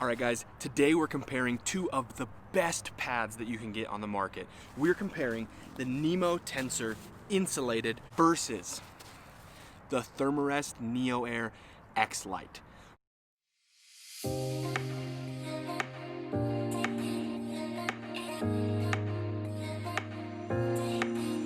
Alright guys, today we're comparing two of the best pads that you can get on the market. We're comparing the Nemo Tensor insulated versus the Thermarest neoair xlite.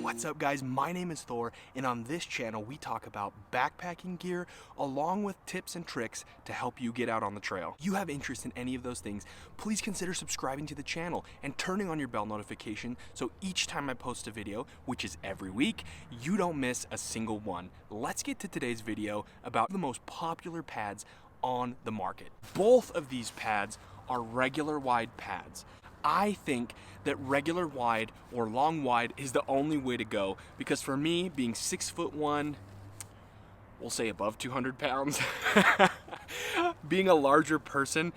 What's up guys, my name is Thor, and on this channel we talk about backpacking gear along with tips and tricks to help you get out on the trail. If you have interest in any of those things, please consider subscribing to the channel and turning on your bell notification so each time I post a video, which is every week, you don't miss a single one. Let's get to today's video about the most popular pads on the market. Both of these pads are regular wide pads. I think that regular wide or long wide is the only way to go because for me, being 6'1", we'll say above 200 pounds, being a larger person,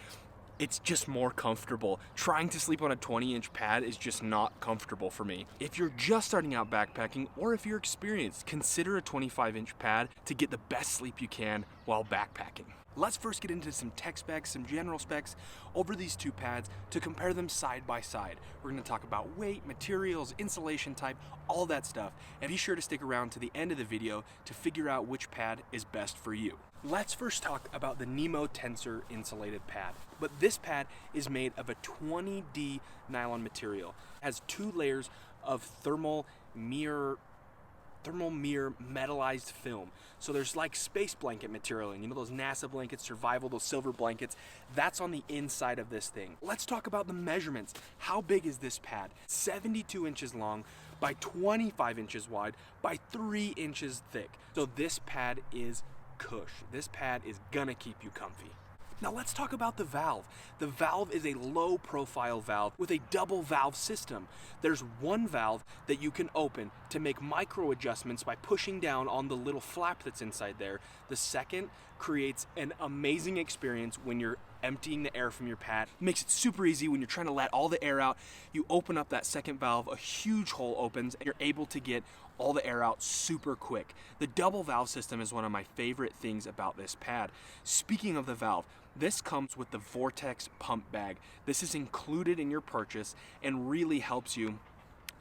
it's just more comfortable. Trying to sleep on a 20-inch pad is just not comfortable for me. If you're just starting out backpacking or if you're experienced, consider a 25-inch pad to get the best sleep you can while backpacking. Let's first get into some tech specs, some general specs over these two pads to compare them side by side. We're going to talk about weight, materials, insulation type, all that stuff. And be sure to stick around to the end of the video to figure out which pad is best for you. Let's first talk about the Nemo Tensor insulated pad. But this pad is made of a 20D nylon material. It has two layers of thermal mirror metallized film. So there's like space blanket material, and you know those NASA blankets, survival, those silver blankets, that's on the inside of this thing. Let's talk about the measurements. How big is this pad? 72 inches long by 25 inches wide by 3 inches thick. So this pad is cush. This pad is gonna keep you comfy. Now let's talk about the valve. The valve is a low profile valve with a double valve system. There's one valve that you can open to make micro adjustments by pushing down on the little flap that's inside there. The second creates an amazing experience when you're emptying the air from your pad. Makes it super easy when you're trying to let all the air out. You open up that second valve, a huge hole opens, and you're able to get all the air out super quick. The double valve system is one of my favorite things about this pad. Speaking of the valve, this comes with the Vortex pump bag. This is included in your purchase and really helps you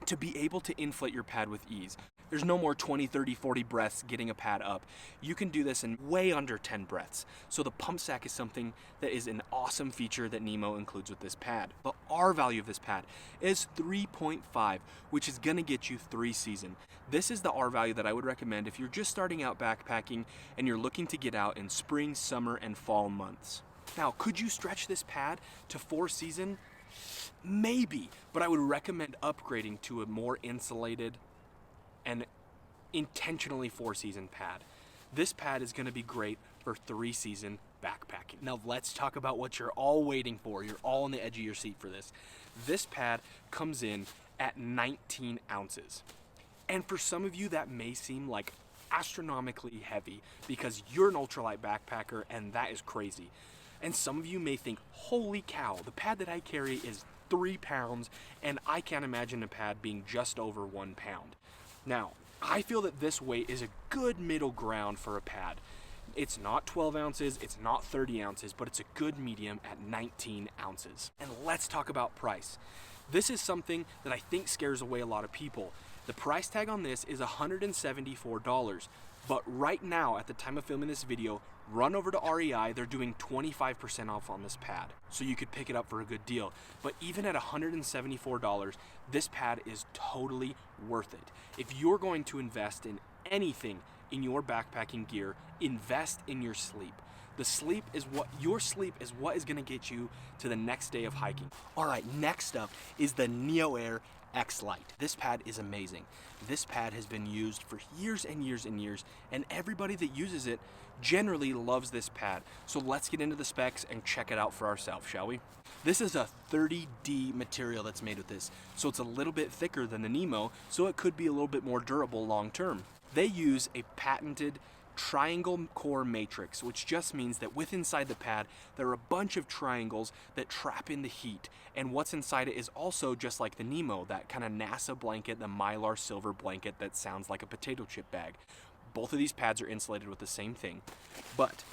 to be able to inflate your pad with ease. There's no more 20, 30, 40 breaths getting a pad up. You can do this in way under 10 breaths. So the pump sack is something that is an awesome feature that Nemo includes with this pad. The R value of this pad is 3.5, which is gonna get you 3 seasons. This is the R value that I would recommend if you're just starting out backpacking and you're looking to get out in spring, summer, and fall months. Now, could you stretch this pad to 4 seasons? Maybe, but I would recommend upgrading to a more insulated and intentionally 4-season pad. This pad is gonna be great for 3-season backpacking. Now let's talk about what you're all waiting for. You're all on the edge of your seat for this. This pad comes in at 19 ounces. And for some of you that may seem like astronomically heavy because you're an ultralight backpacker and that is crazy. And some of you may think, holy cow, the pad that I carry is 3 pounds and I can't imagine a pad being just over 1 pound. Now, I feel that this weight is a good middle ground for a pad. It's not 12 ounces, it's not 30 ounces, but it's a good medium at 19 ounces. And let's talk about price. This is something that I think scares away a lot of people. The price tag on this is $174, but right now, at the time of filming this video, run over to REI, they're doing 25% off on this pad. So you could pick it up for a good deal. But even at $174, this pad is totally worth it. If you're going to invest in anything in your backpacking gear, invest in your sleep. Your sleep is what is gonna get you to the next day of hiking. All right, next up is the neoair xlite. This pad is amazing. This pad has been used for years and years and years, and everybody that uses it generally loves this pad. So let's get into the specs and check it out for ourselves, shall we? This is a 30D material that's made with this, so it's a little bit thicker than the Nemo, so it could be a little bit more durable long term. They use a patented triangle core matrix, which just means that inside the pad there are a bunch of triangles that trap in the heat, and what's inside it is also just like the Nemo, that kind of NASA blanket, the mylar silver blanket that sounds like a potato chip bag. Both of these pads are insulated with the same thing, but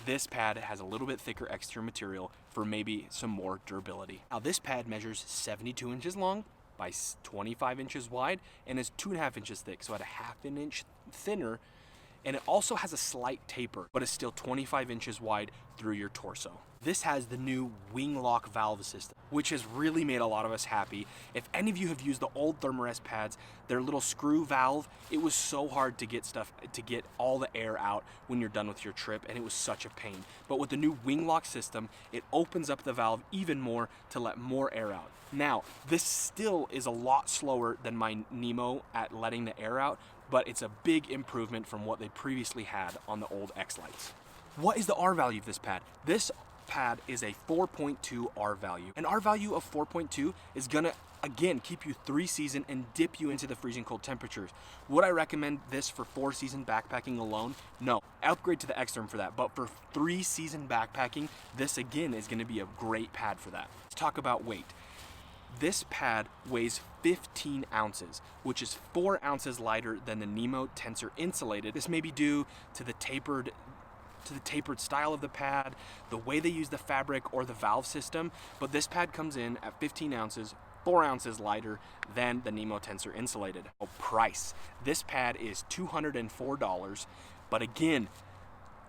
this pad has a little bit thicker exterior material for maybe some more durability. Now this pad measures 72 inches long by 25 inches wide and is 2.5 inches thick, so at a half an inch thinner. And it also has a slight taper, but is still 25 inches wide through your torso. This has the new wing lock valve system, which has really made a lot of us happy. If any of you have used the old Thermarest pads, their little screw valve, it was so hard to get all the air out when you're done with your trip, and it was such a pain. But with the new wing lock system, it opens up the valve even more to let more air out. Now, this still is a lot slower than my Nemo at letting the air out, but it's a big improvement from what they previously had on the old xlites. What is the R value of this pad? This pad is a 4.2 R value. An R value of 4.2 is gonna, again, keep you 3 seasons and dip you into the freezing cold temperatures. Would I recommend this for 4 season backpacking alone? No. Upgrade to the X-Term for that, but for 3 season backpacking, this again is gonna be a great pad for that. Let's talk about weight. This pad weighs 15 ounces, which is 4 ounces lighter than the Nemo Tensor Insulated. This may be due to the tapered style of the pad, the way they use the fabric, or the valve system, but this pad comes in at 15 ounces, 4 ounces lighter than the Nemo Tensor Insulated. Price. This pad is $204, but again,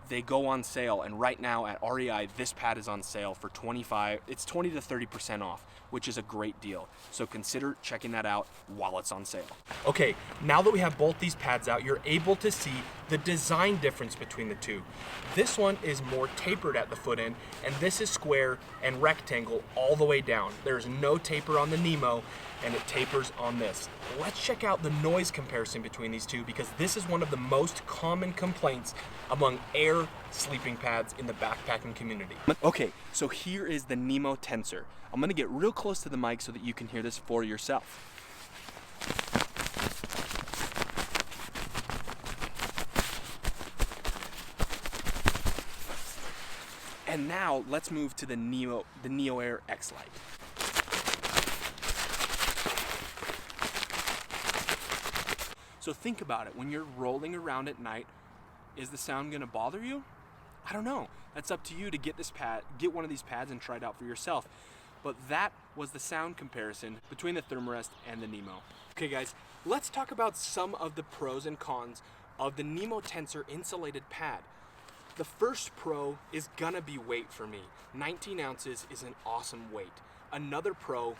they go on sale, and right now at REI, this pad is on sale for 20 to 30% off, which is a great deal. So consider checking that out while it's on sale. Okay, now that we have both these pads out, you're able to see the design difference between the two. This one is more tapered at the foot end, and this is square and rectangle all the way down. There's no taper on the Nemo, and it tapers on this. Let's check out the noise comparison between these two, because this is one of the most common complaints among air sleeping pads in the backpacking community. Okay, so here is the Nemo Tensor. I'm gonna get real close to the mic so that you can hear this for yourself. And now let's move to the neoair xlite. So think about it, when you're rolling around at night, is the sound gonna bother you? I don't know. That's up to you to get one of these pads and try it out for yourself. But that was the sound comparison between the Thermarest and the Nemo. Okay guys, let's talk about some of the pros and cons of the Nemo Tensor insulated pad. The first pro is gonna be weight for me. 19 ounces is an awesome weight. Another pro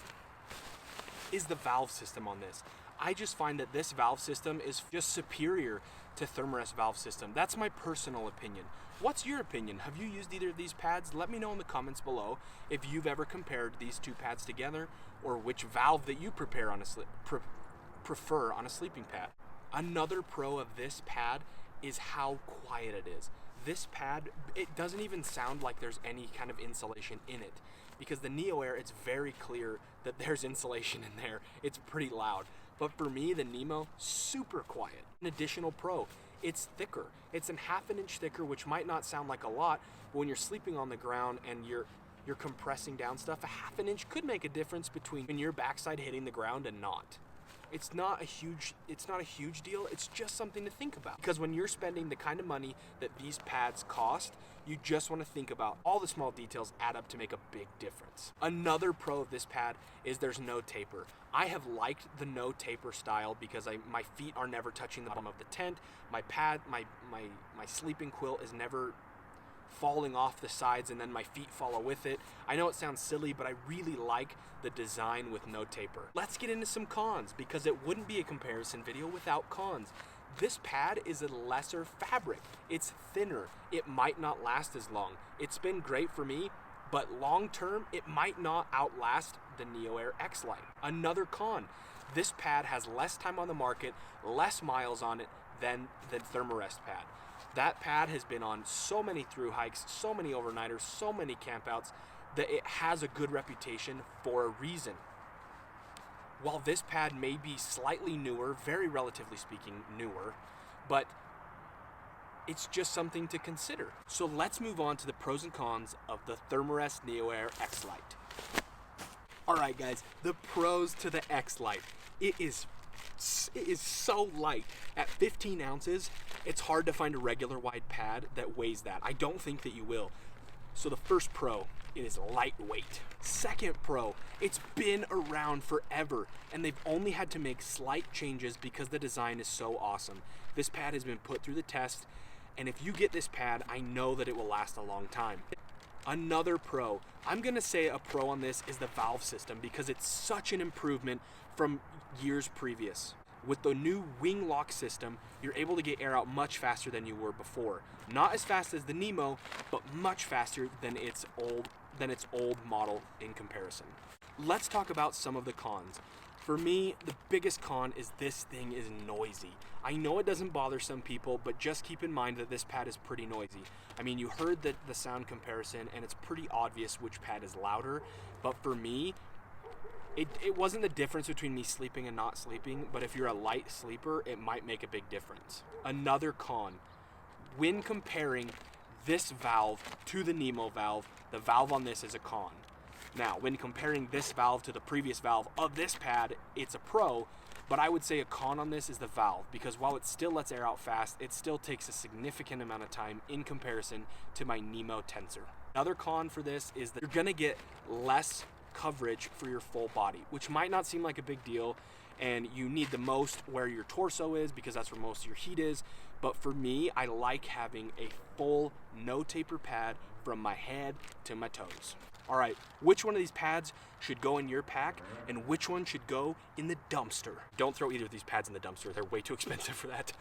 is the valve system on this. I just find that this valve system is just superior to Thermarest valve system. That's my personal opinion. What's your opinion? Have you used either of these pads? Let me know in the comments below if you've ever compared these two pads together, or which valve that you prefer on a sleeping pad. Another pro of this pad is how quiet it is. This pad, it doesn't even sound like there's any kind of insulation in it, because the neoair, it's very clear that there's insulation in there. It's pretty loud. But for me, the Nemo, super quiet. An additional pro, it's thicker. It's a half an inch thicker, which might not sound like a lot, but when you're sleeping on the ground and you're compressing down stuff, a half an inch could make a difference between your backside hitting the ground and not. It's not a huge deal. It's just something to think about, because when you're spending the kind of money that these pads cost, you just want to think about all the small details add up to make a big difference. Another pro of this pad is there's no taper. I have liked the no taper style because my feet are never touching the bottom of the tent. My pad, my sleeping quilt is never falling off the sides and then my feet follow with it. I know it sounds silly, but I really like the design with no taper. Let's get into some cons, because it wouldn't be a comparison video without cons. This pad is a lesser fabric. It's thinner. It might not last as long. It's been great for me, but long term, it might not outlast the neoair xlite. Another con, this pad has less time on the market, less miles on it than the Thermarest pad. That pad has been on so many through hikes, so many overnighters, so many campouts, that it has a good reputation for a reason. While this pad may be slightly newer, very relatively speaking newer, but it's just something to consider. So let's move on to the pros and cons of the Thermarest neoair xlite. All right guys, the pros to the xlite. It is It is so light. At 15 ounces, it's hard to find a regular wide pad that weighs that. I don't think that you will. So the first pro, it is lightweight. Second pro, it's been around forever, and they've only had to make slight changes because the design is so awesome. This pad has been put through the test, and if you get this pad, I know that it will last a long time. Another pro, I'm gonna say a pro on this is the valve system because it's such an improvement from years previous. With the new wing lock system, you're able to get air out much faster than you were before. Not as fast as the Nemo, but much faster than its old model in comparison. Let's talk about some of the cons. For me, the biggest con is this thing is noisy. I know it doesn't bother some people, but just keep in mind that this pad is pretty noisy. I mean, you heard the sound comparison, and it's pretty obvious which pad is louder, but for me, it wasn't the difference between me sleeping and not sleeping, but if you're a light sleeper, it might make a big difference. Another con, when comparing this valve to the Nemo valve, the valve on this is a con. Now, when comparing this valve to the previous valve of this pad, it's a pro, but I would say a con on this is the valve, because while it still lets air out fast, it still takes a significant amount of time in comparison to my Nemo tensor. Another con for this is that you're gonna get less coverage for your full body, which might not seem like a big deal, and you need the most where your torso is because that's where most of your heat is. But for me, I like having a full no taper pad from my head to my toes. All right, which one of these pads should go in your pack and which one should go in the dumpster? Don't throw either of these pads in the dumpster. They're way too expensive for that.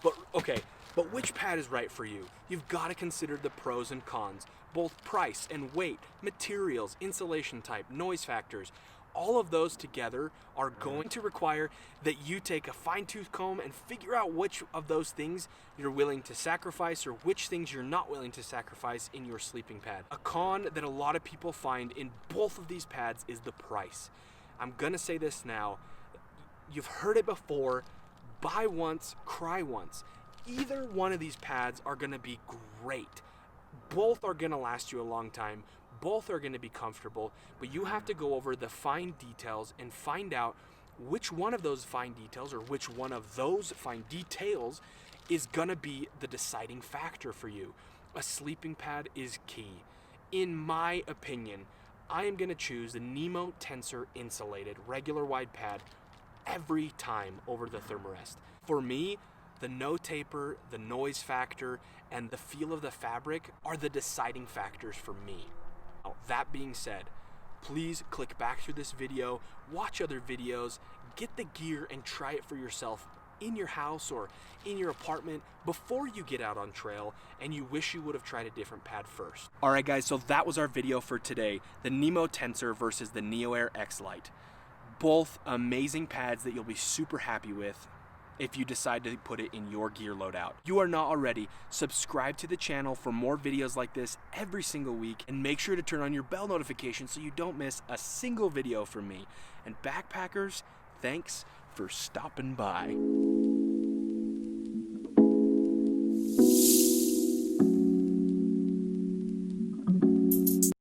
But okay, but which pad is right for you? You've got to consider the pros and cons, both price and weight, materials, insulation type, noise factors. All of those together are going to require that you take a fine-tooth comb and figure out which of those things you're willing to sacrifice or which things you're not willing to sacrifice in your sleeping pad. A con that a lot of people find in both of these pads is the price. I'm gonna say this now, you've heard it before, buy once, cry once. Either one of these pads are gonna be great. Both are gonna last you a long time. Both are going to be comfortable, but you have to go over the fine details and find out which one of those fine details or which one of those fine details is going to be the deciding factor for you. A sleeping pad is key. In my opinion, I am going to choose the Nemo Tensor insulated regular wide pad every time over the Thermarest. For me, the no taper, the noise factor, and the feel of the fabric are the deciding factors for me. That being said, please click back through this video, watch other videos, get the gear and try it for yourself in your house or in your apartment before you get out on trail and you wish you would have tried a different pad first. Alright guys, so that was our video for today, the Nemo Tensor versus the neoair xlite. Both amazing pads that you'll be super happy with if you decide to put it in your gear loadout. You are not already, subscribe to the channel for more videos like this every single week, and make sure to turn on your bell notification so you don't miss a single video from me. And backpackers, thanks for stopping by.